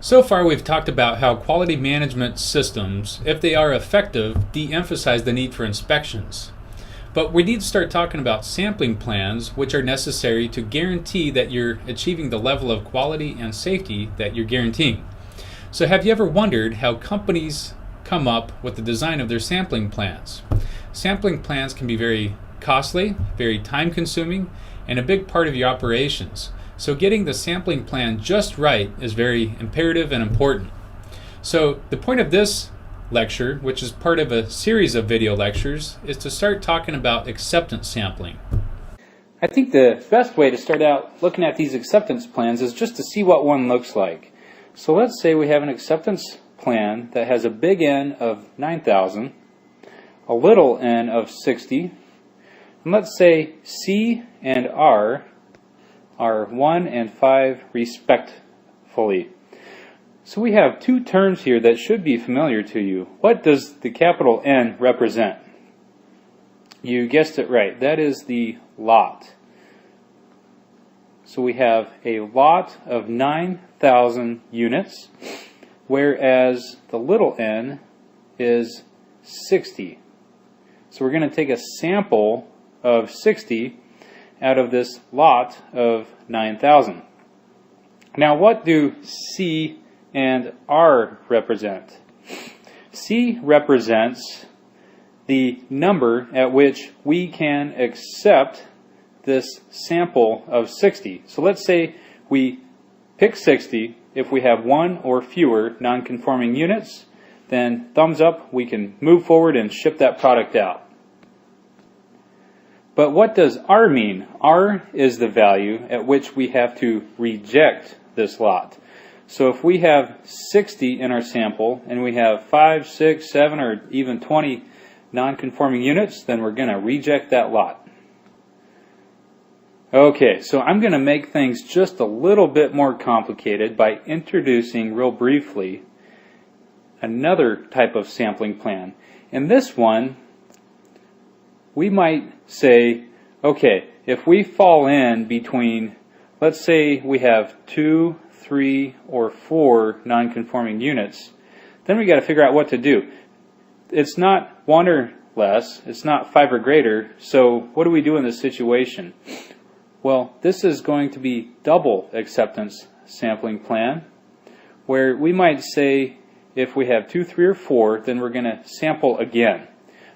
So far, we've talked about how quality management systems, if they are effective, de-emphasize the need for inspections. But we need to start talking about sampling plans, which are necessary to guarantee that you're achieving the level of quality and safety that you're guaranteeing. So have you ever wondered how companies come up with the design of their sampling plans? Sampling plans can be very costly, very time-consuming, and a big part of your operations. So getting the sampling plan just right is very imperative and important. So the point of this lecture, which is part of a series of video lectures, is to start talking about acceptance sampling. I think the best way to start out looking at these acceptance plans is just to see what one looks like. So let's say we have an acceptance plan that has a big N of 9,000, a little n of 60, and let's say C and R are 1 and 5 respectively. So we have two terms here that should be familiar to you. What does the capital N represent? You guessed it right. That is the lot. So we have a lot of 9,000 units, whereas the little n is 60. So we're going to take a sample of 60 out of this lot of 9,000. Now what do C and R represent? C represents the number at which we can accept this sample of 60. So let's say we pick 60. If we have one or fewer non-conforming units, then thumbs up, we can move forward and ship that product out. But what does R mean? R is the value at which we have to reject this lot. So if we have 60 in our sample and we have 5, 6, 7, or even 20 non-conforming units, then we're going to reject that lot. Okay, so I'm going to make things just a little bit more complicated by introducing real briefly another type of sampling plan. In this one, we might say, okay, if we fall in between, let's say we have 2, 3, or 4 non-conforming units, then we got to figure out what to do. It's not 1 or less, it's not 5 or greater, so what do we do in this situation? Well, this is going to be double acceptance sampling plan, where we might say if we have 2, 3, or 4, then we're going to sample again.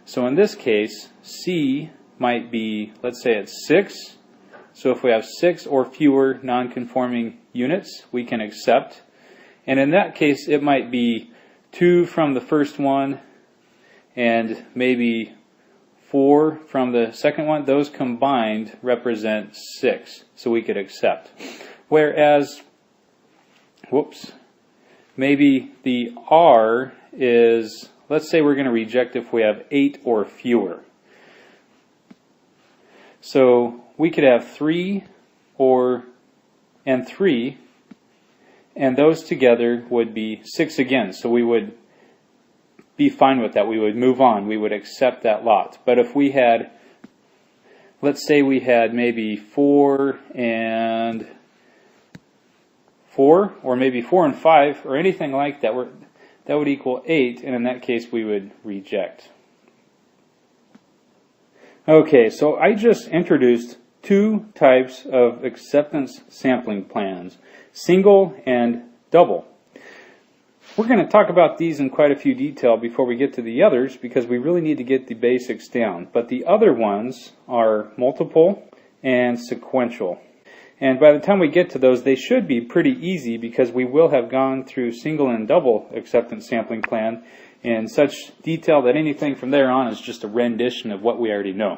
So in this case, C might be, let's say it's 6. So if we have 6 or fewer non-conforming units, we can accept. And in that case, it might be 2 from the first one and maybe 4 from the second one. Those combined represent 6, so we could accept. Whereas, maybe the R is, let's say we're going to reject if we have 8 or fewer. So we could have 3 and 3, and those together would be 6 again. So we would be fine with that. We would move on. We would accept that lot. But if we had, let's say we had maybe 4 and 4, or maybe 4 and 5, or anything like that, that would equal 8, and in that case we would reject. Okay, so I just introduced two types of acceptance sampling plans, single and double. We're going to talk about these in quite a few detail before we get to the others, because we really need to get the basics down. But the other ones are multiple and sequential. And by the time we get to those, they should be pretty easy, because we will have gone through single and double acceptance sampling plan in such detail that anything from there on is just a rendition of what we already know.